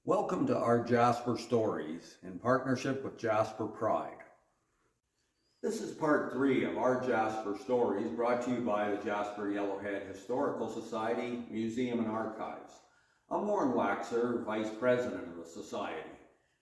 Welcome to our Jasper Stories in partnership with Jasper Pride. This is part 3 of our Jasper Stories brought to you by the Jasper-Yellowhead Historical Society, Museum and Archives. I'm Warren Waxer, Vice President of the Society,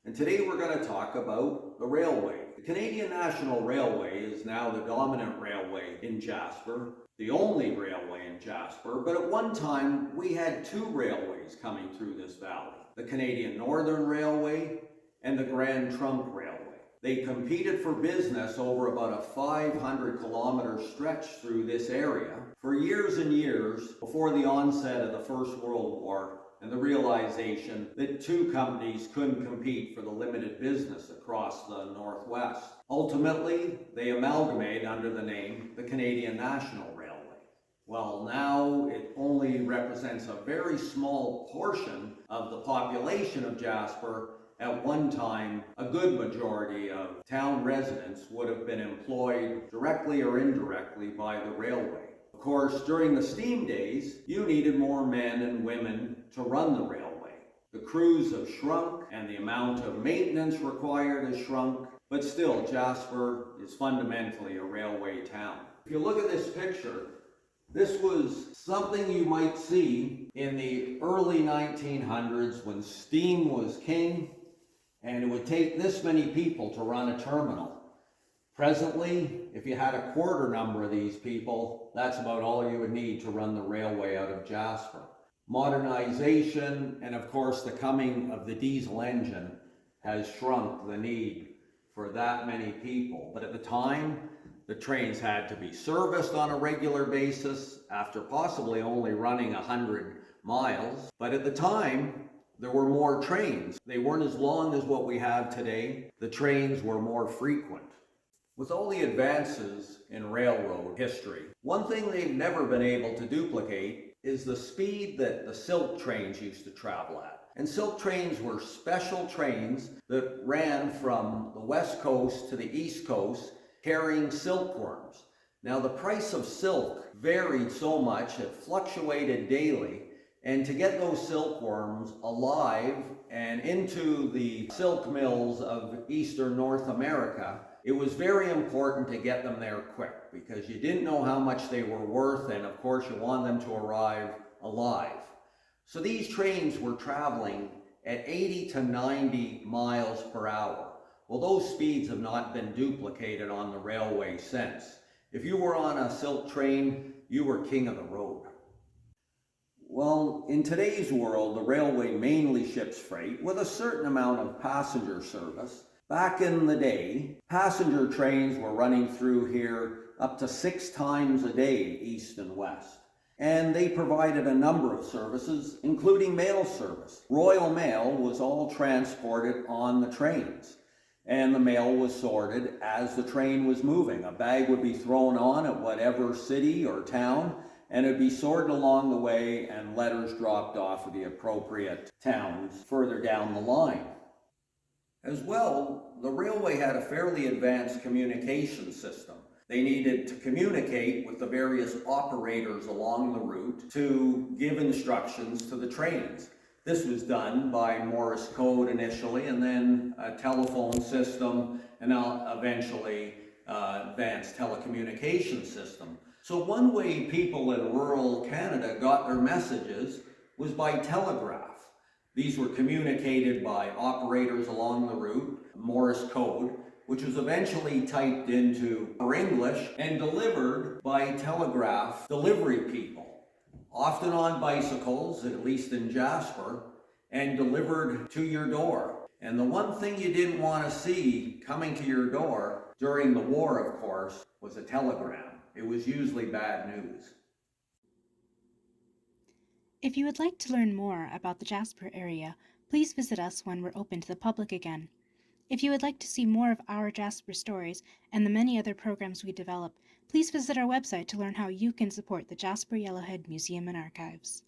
and today we're going to talk about the railway. The Canadian National Railway is now the dominant railway in Jasper, the only railway in Jasper, but at one time we had 2 railways coming through this valley. The Canadian Northern Railway and the Grand Trunk Railway. They competed for business over about a 500-kilometer stretch through this area for years and years before the onset of the First World War and the realization that 2 companies couldn't compete for the limited business across the Northwest. Ultimately, they amalgamated under the name the Canadian National Railway. Well, now it only represents a very small portion of the population of Jasper. At one time, a good majority of town residents would have been employed directly or indirectly by the railway. Of course, during the steam days, you needed more men and women to run the railway. The crews have shrunk and the amount of maintenance required has shrunk, but still Jasper is fundamentally a railway town. If you look at this picture, this was something you might see in the early 1900s when steam was king, and it would take this many people to run a terminal. Presently, if you had a quarter number of these people, that's about all you would need to run the railway out of Jasper. Modernization and of course the coming of the diesel engine has shrunk the need for that many people. But at the time, the trains had to be serviced on a regular basis after possibly only running 100 miles. But at the time, there were more trains. They weren't as long as what we have today. The trains were more frequent. With all the advances in railroad history, one thing they've never been able to duplicate is the speed that the silk trains used to travel at. And silk trains were special trains that ran from the west coast to the east coast carrying silkworms. Now the price of silk varied so much, it fluctuated daily, and to get those silkworms alive and into the silk mills of eastern North America, it was very important to get them there quick because you didn't know how much they were worth, and of course you want them to arrive alive. So these trains were traveling at 80 to 90 miles per hour. Well, those speeds have not been duplicated on the railway since. If you were on a silk train, you were king of the road. Well, in today's world, the railway mainly ships freight with a certain amount of passenger service. Back in the day, passenger trains were running through here up to 6 times a day, east and west. And they provided a number of services, including mail service. Royal Mail was all transported on the trains, and the mail was sorted as the train was moving. A bag would be thrown on at whatever city or town, and it would be sorted along the way and letters dropped off at the appropriate towns further down the line. As well, the railway had a fairly advanced communication system. They needed to communicate with the various operators along the route to give instructions to the trains. This was done by Morse code initially, and then a telephone system, and eventually advanced telecommunication system. So one way people in rural Canada got their messages was by telegraph. These were communicated by operators along the route, Morse code, which was eventually typed into English and delivered by telegraph delivery people, often on bicycles, at least in Jasper, and delivered to your door. And the one thing you didn't want to see coming to your door during the war, of course, was a telegram. It was usually bad news. If you would like to learn more about the Jasper area, please visit us when we're open to the public again. If you would like to see more of our Jasper stories and the many other programs we develop, please visit our website to learn how you can support the Jasper-Yellowhead Museum and Archives.